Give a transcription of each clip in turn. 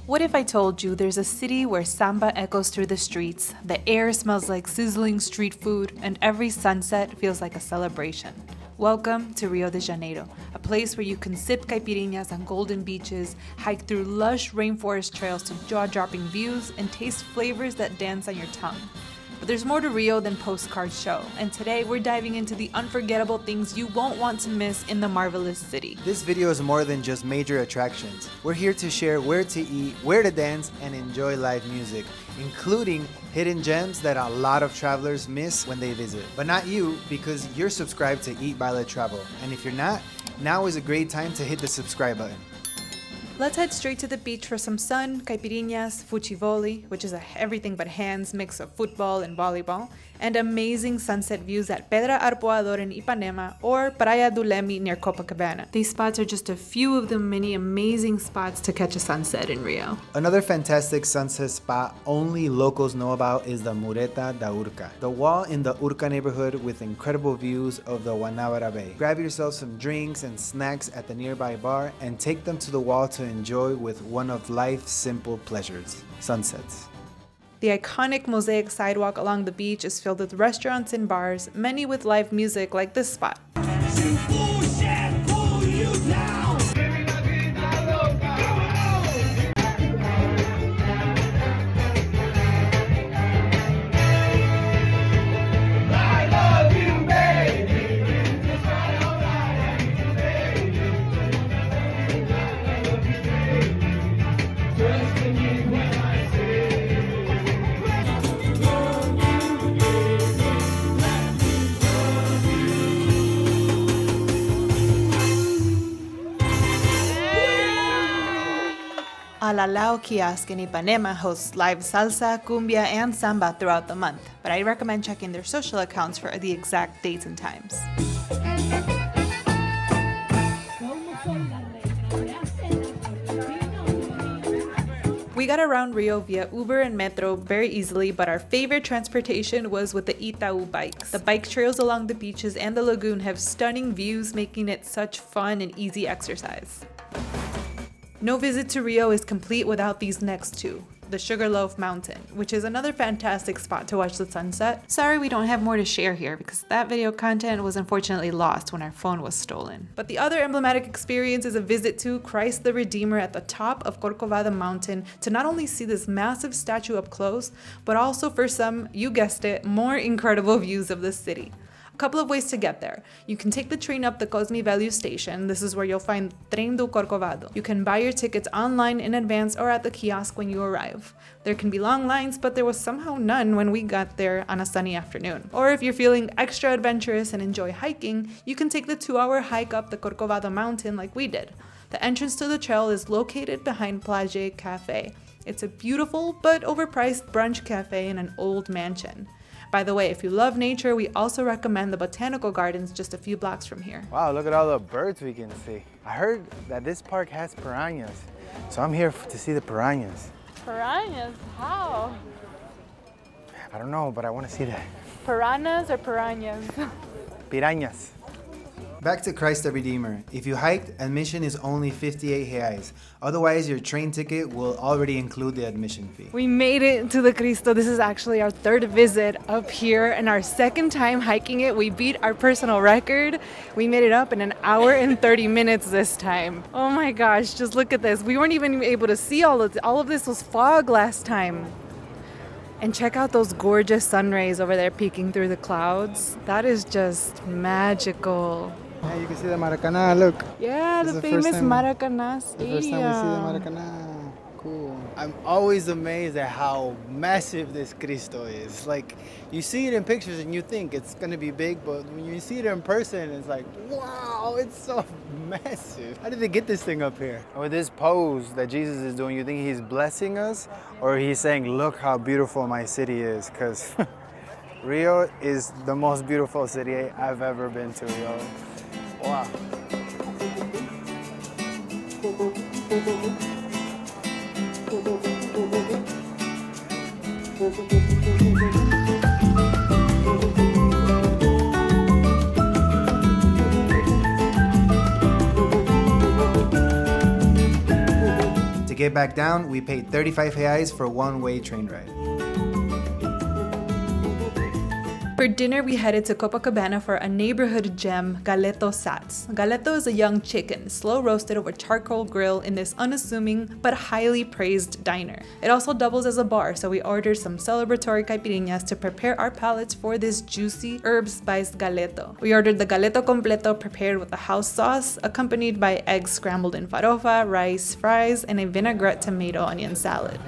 What if I told you there's a city where samba echoes through the streets, the air smells like sizzling street food, and every sunset feels like a celebration? Welcome to Rio de Janeiro, a place where you can sip caipirinhas on golden beaches, hike through lush rainforest trails to jaw-dropping views, and taste flavors that dance on your tongue. But there's more to Rio than postcards show, and today we're diving into the unforgettable things you won't want to miss in the marvelous city. This video is more than just major attractions. We're here to share where to eat, where to dance, and enjoy live music, including hidden gems that a lot of travelers miss when they visit. But not you, because you're subscribed to Eat Baila Travel. And if you're not, now is a great time to hit the subscribe button. Let's head straight to the beach for some sun, caipirinhas, fuchivoli, which is a everything but hands mix of football and volleyball, and amazing sunset views at Pedra Arpoador in Ipanema or Praia do Leme near Copacabana. These spots are just a few of the many amazing spots to catch a sunset in Rio. Another fantastic sunset spot only locals know about is the Mureta da Urca, the wall in the Urca neighborhood with incredible views of the Guanabara Bay. Grab yourself some drinks and snacks at the nearby bar and take them to the wall to enjoy with one of life's simple pleasures, sunsets. The iconic mosaic sidewalk along the beach is filled with restaurants and bars, many with live music like this spot. Alalao kiosk in Ipanema hosts live salsa, cumbia, and samba throughout the month, but I recommend checking their social accounts for the exact dates and times. We got around Rio via Uber and Metro very easily, but our favorite transportation was with the Itau bikes. The bike trails along the beaches and the lagoon have stunning views, making it such fun and easy exercise. No visit to Rio is complete without these next two. The Sugarloaf Mountain, which is another fantastic spot to watch the sunset. Sorry we don't have more to share here because that video content was unfortunately lost when our phone was stolen. But the other emblematic experience is a visit to Christ the Redeemer at the top of Corcovado Mountain to not only see this massive statue up close, but also for some, you guessed it, more incredible views of the city. A couple of ways to get there. You can take the train up the Cosme Velho station. This is where you'll find Trem do Corcovado. You can buy your tickets online in advance or at the kiosk when you arrive. There can be long lines, but there was somehow none when we got there on a sunny afternoon. Or if you're feeling extra adventurous and enjoy hiking, you can take the 2-hour hike up the Corcovado mountain like we did. The entrance to the trail is located behind Plage Cafe. It's a beautiful but overpriced brunch cafe in an old mansion. By the way, if you love nature, we also recommend the botanical gardens just a few blocks from here. Wow, look at all the birds we can see. I heard that this park has piranhas, so I'm here to see the piranhas. Piranhas? How? I don't know, but I want to see that. Piranhas or piranhas? Piranhas. Back to Christ the Redeemer. If you hiked, admission is only 58 reais. Otherwise, your train ticket will already include the admission fee. We made it to the Cristo. This is actually our third visit up here and our second time hiking it. We beat our personal record. We made it up in an hour and 30 minutes this time. Oh my gosh, just look at this. We weren't even able to see all of this was fog last time. And check out those gorgeous sun rays over there peeking through the clouds. That is just magical. Yeah, you can see the Maracanã, look. Yeah, the famous Maracanã Stadium. The first time we see the Maracanã. Cool. I'm always amazed at how massive this Cristo is. Like, you see it in pictures and you think it's gonna be big, but when you see it in person, it's like, wow, it's so massive. How did they get this thing up here? With this pose that Jesus is doing, you think he's blessing us? Or he's saying, look how beautiful my city is? Because Rio is the most beautiful city I've ever been to, yo. Wow. get back down, we paid 35 reais for one-way train ride. For dinner, we headed to Copacabana for a neighborhood gem, Galeto Sats. Galeto is a young chicken, slow roasted over charcoal grill in this unassuming but highly praised diner. It also doubles as a bar, so we ordered some celebratory caipirinhas to prepare our palates for this juicy herb-spiced galeto. We ordered the galeto completo prepared with a house sauce, accompanied by eggs scrambled in farofa, rice, fries, and a vinaigrette tomato onion salad.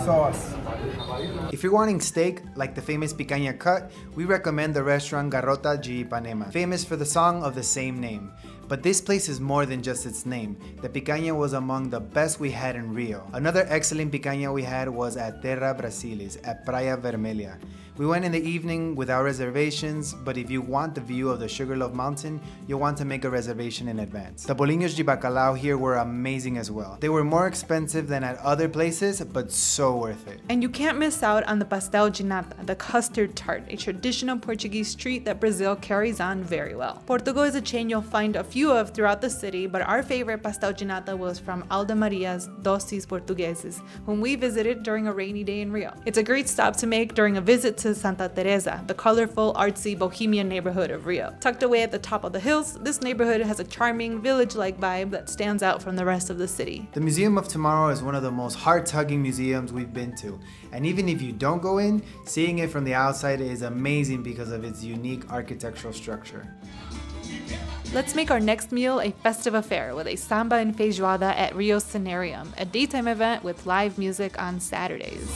Sauce. If you're wanting steak, like the famous picanha cut, we recommend the restaurant Garota de Ipanema, famous for the song of the same name. But this place is more than just its name. The picanha was among the best we had in Rio. Another excellent picanha we had was at Terra Brasilis at Praia Vermelha. We went in the evening without reservations, but if you want the view of the Sugarloaf Mountain, you'll want to make a reservation in advance. The bolinhos de bacalhau here were amazing as well. They were more expensive than at other places, but so worth it. And you can't miss out on the pastel de nata, the custard tart, a traditional Portuguese treat that Brazil carries on very well. Portugal is a chain you'll find a few of throughout the city, but our favorite pastel de nata was from Alda Maria's Doces Portugueses, whom we visited during a rainy day in Rio. It's a great stop to make during a visit to Santa Teresa, the colorful, artsy, bohemian neighborhood of Rio. Tucked away at the top of the hills, this neighborhood has a charming, village-like vibe that stands out from the rest of the city. The Museum of Tomorrow is one of the most heart-tugging museums we've been to, and even if you don't go in, seeing it from the outside is amazing because of its unique architectural structure. Let's make our next meal a festive affair with a samba and feijoada at Rio Scenarium, a daytime event with live music on Saturdays.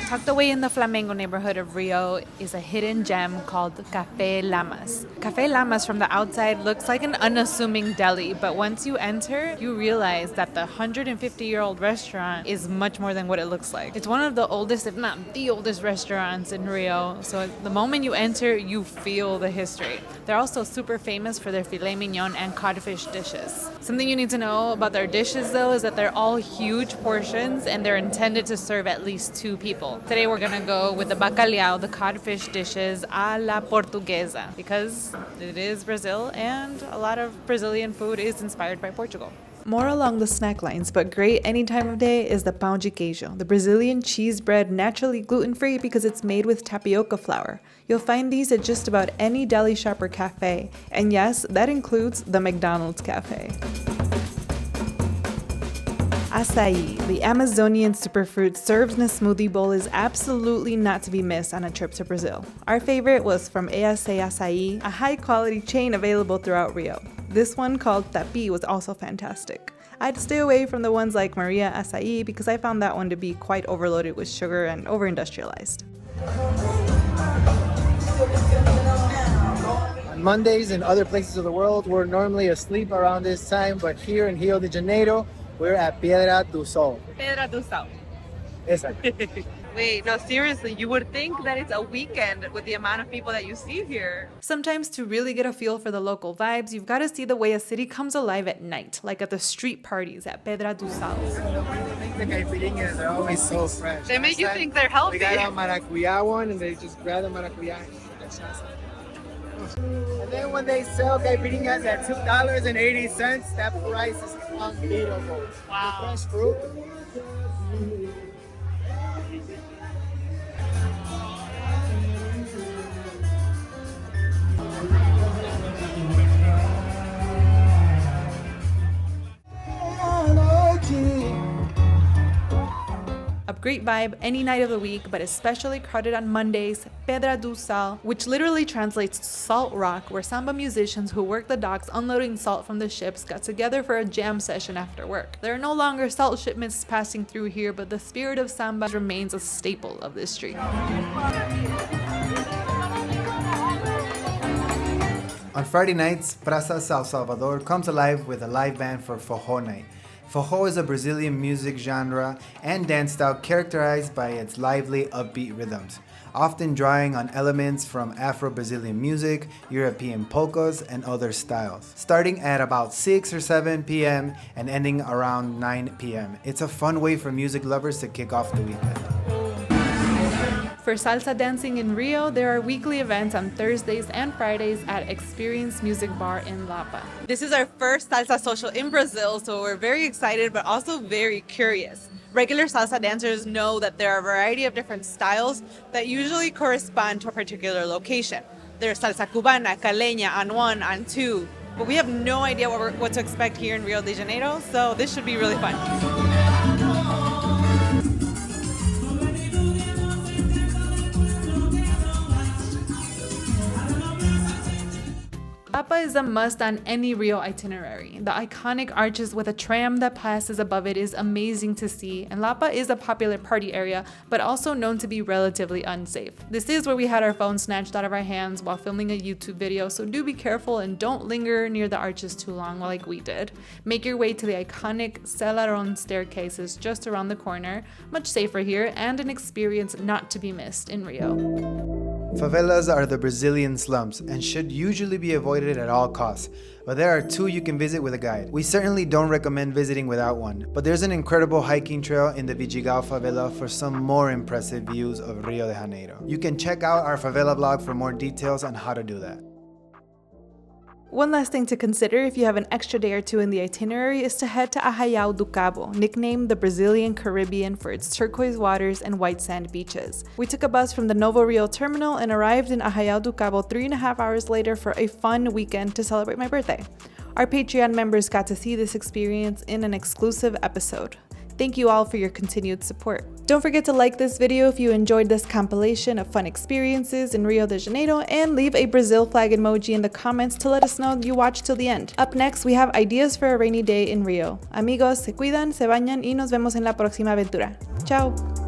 Tucked away in the Flamengo neighborhood of Rio is a hidden gem called Café Lamas. Café Lamas from the outside looks like an unassuming deli, but once you enter, you realize that the 150-year-old restaurant is much more than what it looks like. It's one of the oldest, if not the oldest restaurants in Rio, so the moment you enter, you feel the history. They're also super famous for their filet mignon and codfish dishes. Something you need to know about their dishes though is that they're all huge portions and they're intended to serve at least 2 people. Today we're gonna go with the bacalhau, the codfish dishes a la portuguesa, because it is Brazil and a lot of Brazilian food is inspired by Portugal. More along the snack lines, but great any time of day, is the pão de queijo, the Brazilian cheese bread naturally gluten-free because it's made with tapioca flour. You'll find these at just about any deli shop or cafe, and yes, that includes the McDonald's cafe. Açaí, the Amazonian superfruit served in a smoothie bowl, is absolutely not to be missed on a trip to Brazil. Our favorite was from EAC Açaí, a high-quality chain available throughout Rio. This one called Tapi was also fantastic. I'd stay away from the ones like Maria Açaí because I found that one to be quite overloaded with sugar and over-industrialized. On Mondays in other places of the world, we're normally asleep around this time, but here in Rio de Janeiro, we're at Piedra do Sol. Pedra do Sal. Exactly. Wait, no, seriously, you would think that it's a weekend with the amount of people that you see here. Sometimes to really get a feel for the local vibes, you've got to see the way a city comes alive at night, like at the street parties at Pedra do Sal. The caipirinhas are always so fresh. They make you think they're healthy. We got a maracuya one, and they just grab the maracuya. And then when they sell caipirinhas at $2.80, that price is unbeatable. Wow. Fresh fruit. A great vibe any night of the week, but especially crowded on Mondays, Pedra do Sal, which literally translates to salt rock, where samba musicians who work the docks unloading salt from the ships got together for a jam session after work. There are no longer salt shipments passing through here, but the spirit of samba remains a staple of this street. On Friday nights, Praça São Salvador comes alive with a live band for Forró Night. Forró is a Brazilian music genre and dance style characterized by its lively, upbeat rhythms, often drawing on elements from Afro-Brazilian music, European polkas, and other styles. Starting at about 6 or 7 p.m. and ending around 9 p.m. It's a fun way for music lovers to kick off the weekend. For salsa dancing in Rio, there are weekly events on Thursdays and Fridays at Experience Music Bar in Lapa. This is our first salsa social in Brazil, so we're very excited but also very curious. Regular salsa dancers know that there are a variety of different styles that usually correspond to a particular location. There's salsa cubana, caleña, anuan, antu, but we have no idea what to expect here in Rio de Janeiro, so this should be really fun. Lapa is a must on any Rio itinerary. The iconic arches with a tram that passes above it is amazing to see, and Lapa is a popular party area, but also known to be relatively unsafe. This is where we had our phones snatched out of our hands while filming a YouTube video, so do be careful and don't linger near the arches too long like we did. Make your way to the iconic Celaron staircases just around the corner, much safer here and an experience not to be missed in Rio. Favelas are the Brazilian slums and should usually be avoided at all costs, but there are two you can visit with a guide. We certainly don't recommend visiting without one, but there's an incredible hiking trail in the Vidigal favela for some more impressive views of Rio de Janeiro. You can check out our favela blog for more details on how to do that. One last thing to consider if you have an extra day or two in the itinerary is to head to Arraial do Cabo, nicknamed the Brazilian Caribbean for its turquoise waters and white sand beaches. We took a bus from the Novo Rio terminal and arrived in Arraial do Cabo 3.5 hours later for a fun weekend to celebrate my birthday. Our Patreon members got to see this experience in an exclusive episode. Thank you all for your continued support. Don't forget to like this video if you enjoyed this compilation of fun experiences in Rio de Janeiro, and leave a Brazil flag emoji in the comments to let us know you watched till the end. Up next, we have ideas for a rainy day in Rio. Amigos, se cuidan, se bañan y nos vemos en la próxima aventura. Ciao!